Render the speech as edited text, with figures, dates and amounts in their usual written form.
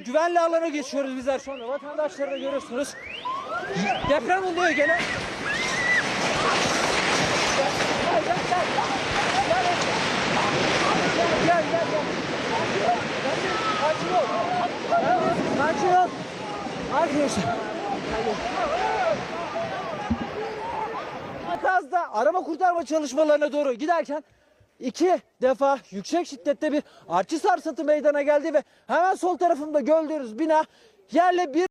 Güvenli alana geçiyoruz bizler şu anda. Vatandaşları da görüyorsunuz. Deprem oluyor gene. Gel. Sakin ol. Arkadaşlar. Gazda arama kurtarma çalışmalarına doğru giderken 2 defa yüksek şiddette bir artçı sarsıntı meydana geldi ve hemen sol tarafımda gördüğünüz bina yerle bir